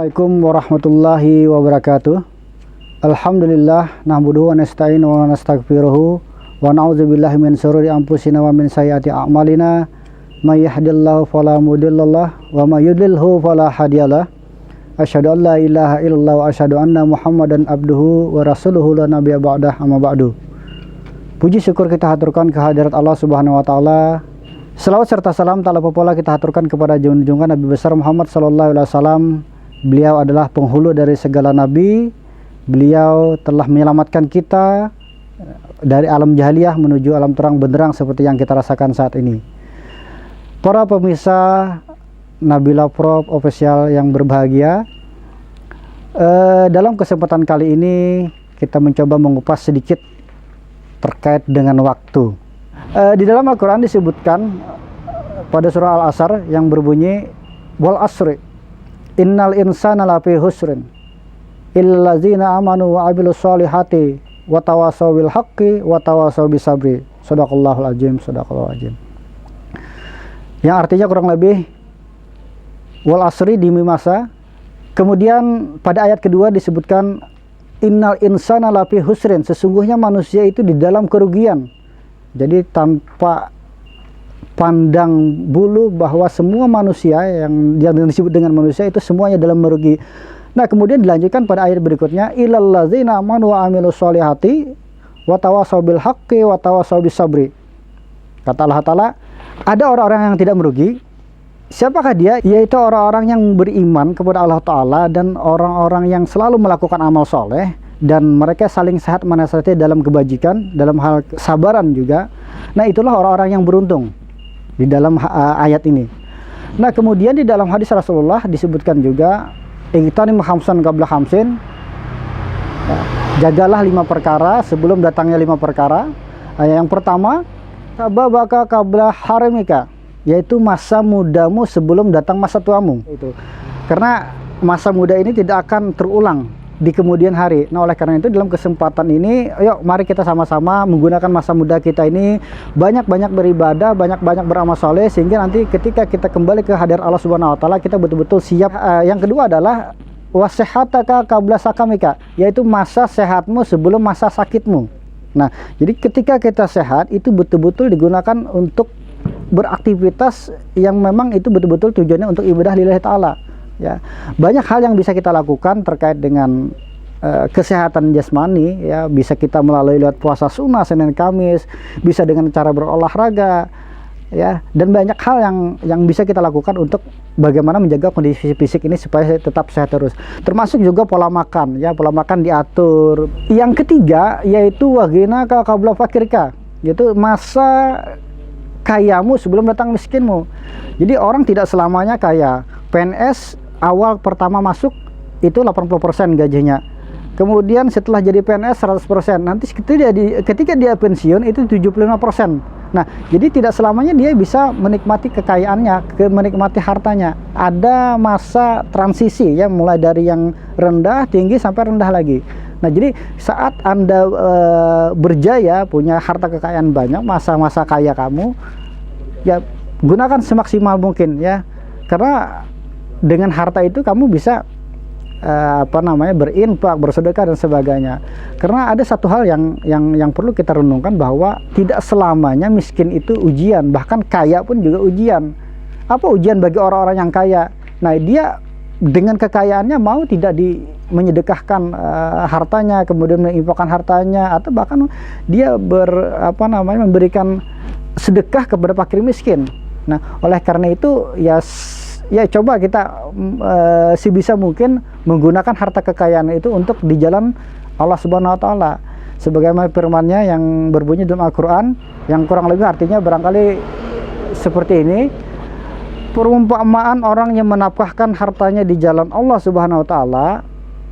Assalamualaikum warahmatullahi wabarakatuh. Alhamdulillah nahmaduhu wa nasta'inu wa nastaghfiruhu wa na'udzubillahi min syururi anfusina wa min sayyiati a'malina. May yahdihillahu fala mudhillalah wa may yudlilhu fala hadiyalah. Asyhadu an la ilaha illallah wa asyhadu anna Muhammadan abduhu wa rasuluhu la nabiyya ba'dah amma ba'du. Puji syukur kita haturkan kehadirat Allah Subhanahu wa taala. Selawat serta salam tak lupa pula kita haturkan kepada junjungan Nabi besar Muhammad sallallahu alaihi wasallam. Beliau adalah penghulu dari segala nabi. Beliau telah menyelamatkan kita dari alam jahiliyah menuju alam terang benderang seperti yang kita rasakan saat ini. Para pemirsa Nabila Prop Official yang berbahagia, dalam kesempatan kali ini kita mencoba mengupas sedikit terkait dengan waktu. Di dalam Al-Quran disebutkan pada surah Al-Asr yang berbunyi wal asri innal insana lafi husrin illallazina amanu wa amilus solihati wa tawasaw bil haqqi wa tawasaw bis sabri. Shadaqallahul azim, shadaqallahul azim. Yang artinya kurang lebih wal asri demi masa. Kemudian pada ayat kedua disebutkan innal insana lafi husrin, sesungguhnya manusia itu di dalam kerugian. Jadi tanpa pandang bulu bahwa semua manusia yang disebut dengan manusia itu semuanya dalam merugi. Nah, kemudian dilanjutkan pada ayat berikutnya ilal ladzina amanu wa amilus solihati wa tawasaw bil haqqi wa tawasaw bis sabri. Kata Allah Ta'ala, ada orang-orang yang tidak merugi. Siapakah dia? Yaitu orang-orang yang beriman kepada Allah Ta'ala dan orang-orang yang selalu melakukan amal soleh, dan mereka saling sehat menasihati dalam kebajikan, dalam hal kesabaran juga. Nah, itulah orang-orang yang beruntung di dalam ayat ini. Nah, kemudian di dalam hadis Rasulullah disebutkan juga iqtanim khamsan qabla khamsin, jagalah 5 perkara sebelum datangnya 5 perkara. Yang pertama, sababaka qabla haramika, yaitu masa mudamu sebelum datang masa tuamu. Itu karena masa muda ini tidak akan terulang di kemudian hari. Nah, oleh karena itu dalam kesempatan ini, yuk mari kita sama-sama menggunakan masa muda kita ini banyak-banyak beribadah, banyak-banyak beramal soleh, sehingga nanti ketika kita kembali ke hadirat Allah Subhanahu wa taala kita betul-betul siap. Yang kedua adalah wasehataka qabla sakamika, yaitu masa sehatmu sebelum masa sakitmu. Nah, jadi ketika kita sehat itu betul-betul digunakan untuk beraktivitas yang memang itu betul-betul tujuannya untuk ibadah lillahi ta'ala. Ya, banyak hal yang bisa kita lakukan terkait dengan kesehatan jasmani, ya, bisa kita melalui lewat puasa sunnah Senin Kamis, bisa dengan cara berolahraga, ya, dan banyak hal yang bisa kita lakukan untuk bagaimana menjaga kondisi fisik ini supaya tetap sehat terus. Termasuk juga pola makan, ya, pola makan diatur. Yang ketiga yaitu wagina ka qabla fakirka, yaitu masa kayamu sebelum datang miskinmu. Jadi orang tidak selamanya kaya. PNS awal pertama masuk itu 80% gajinya. Kemudian setelah jadi PNS 100%. Nanti ketika dia pensiun itu 75%. Nah, jadi tidak selamanya dia bisa menikmati kekayaannya, menikmati hartanya. Ada masa transisi, ya, mulai dari yang rendah, tinggi sampai rendah lagi. Nah, jadi saat Anda berjaya, punya harta kekayaan banyak, masa-masa kaya kamu, ya gunakan semaksimal mungkin, ya. Karena dengan harta itu kamu bisa berinfak, bersedekah dan sebagainya. Karena ada satu hal yang perlu kita renungkan, bahwa tidak selamanya miskin itu ujian, bahkan kaya pun juga ujian. Apa ujian bagi orang-orang yang kaya? Nah, dia dengan kekayaannya mau tidak menyedekahkan hartanya, kemudian menginfakkan hartanya, atau bahkan dia memberikan sedekah kepada fakir miskin. Nah, oleh karena itu ya coba kita sebisa mungkin menggunakan harta kekayaan itu untuk di jalan Allah Subhanahu wa taala. Sebagaimana firman-Nya yang berbunyi dalam Al-Qur'an, yang kurang lebih artinya barangkali seperti ini. Perumpamaan orang yang menafkahkan hartanya di jalan Allah Subhanahu wa taala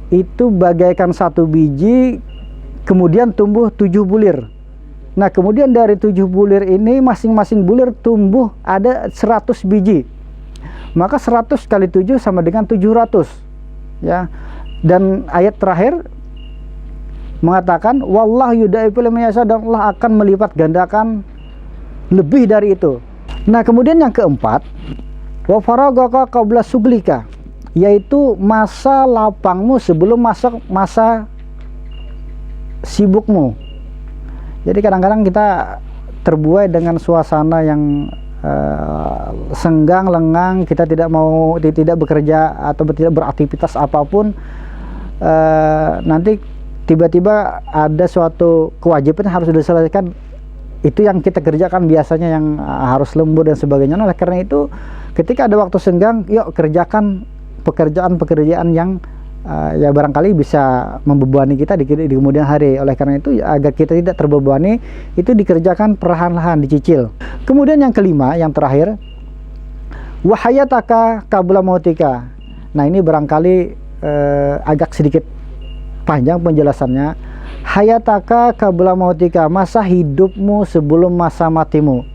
itu bagaikan 1 biji kemudian tumbuh 7 bulir. Nah, kemudian dari 7 bulir ini masing-masing bulir tumbuh ada 100 biji. Maka 100 kali 7 sama dengan 700, ya. Dan ayat terakhir mengatakan wallahu yudaifu liman yasha, dan Allah akan melipat gandakan lebih dari itu. Nah, kemudian yang keempat wa faragaka qabla suglika, yaitu masa lapangmu sebelum masuk masa sibukmu. Jadi kadang-kadang kita terbuai dengan suasana yang senggang, lengang, kita tidak bekerja atau tidak beraktivitas apapun. Nanti tiba-tiba ada suatu kewajiban yang harus diselesaikan, itu yang kita kerjakan biasanya, yang harus lembur dan sebagainya. Oleh karena itu, ketika ada waktu senggang, yuk kerjakan pekerjaan-pekerjaan yang ya barangkali bisa membebani kita di kemudian hari. Oleh karena itu, agar kita tidak terbebani, itu dikerjakan perlahan-lahan, dicicil. Kemudian yang kelima, yang terakhir, wahayataka qabla mautika. Nah, ini barangkali agak sedikit panjang penjelasannya. Hayataka qabla mautika, masa hidupmu sebelum masa matimu.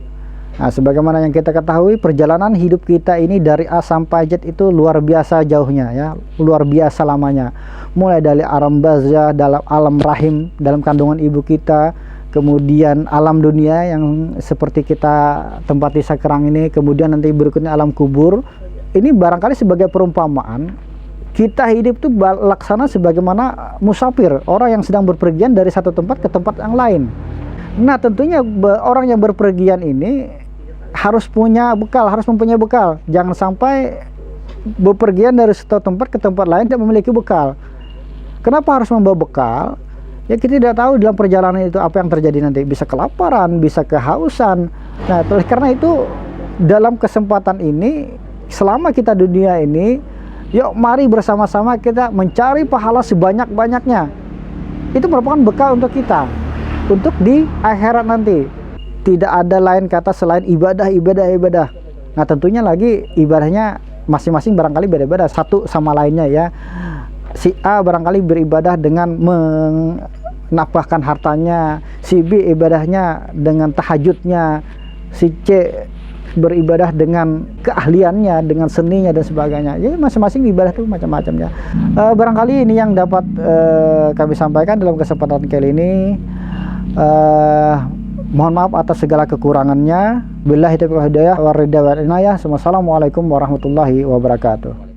Nah, sebagaimana yang kita ketahui, perjalanan hidup kita ini dari A sampai Z itu luar biasa jauhnya, ya, luar biasa lamanya. Mulai dari alam barzah, dalam alam rahim, dalam kandungan ibu kita, kemudian alam dunia yang seperti kita tempati sekarang ini, kemudian nanti berikutnya alam kubur. Ini barangkali sebagai perumpamaan, kita hidup itu laksana sebagaimana musafir, orang yang sedang berpergian dari satu tempat ke tempat yang lain. Nah, tentunya orang yang berpergian ini harus mempunyai bekal. Jangan sampai berpergian dari satu tempat ke tempat lain tidak memiliki bekal. Kenapa harus membawa bekal? Ya, kita tidak tahu dalam perjalanan itu apa yang terjadi nanti. Bisa kelaparan, bisa kehausan. Nah, oleh karena itu, dalam kesempatan ini, selama kita di dunia ini, yuk mari bersama-sama kita mencari pahala sebanyak-banyaknya. Itu merupakan bekal untuk kita, untuk di akhirat nanti. Tidak ada lain kata selain ibadah. Nah, tentunya lagi ibadahnya masing-masing barangkali beda-beda satu sama lainnya, ya. Si A barangkali beribadah dengan menafkahkan hartanya, si B ibadahnya dengan tahajudnya, si C beribadah dengan keahliannya, dengan seninya dan sebagainya. Jadi masing-masing ibadah itu macam-macam, ya. Barangkali ini yang dapat kami sampaikan dalam kesempatan kali ini. Mohon maaf atas segala kekurangannya. Billahi taufiq wal hidayah. Wassalamualaikum warahmatullahi wabarakatuh.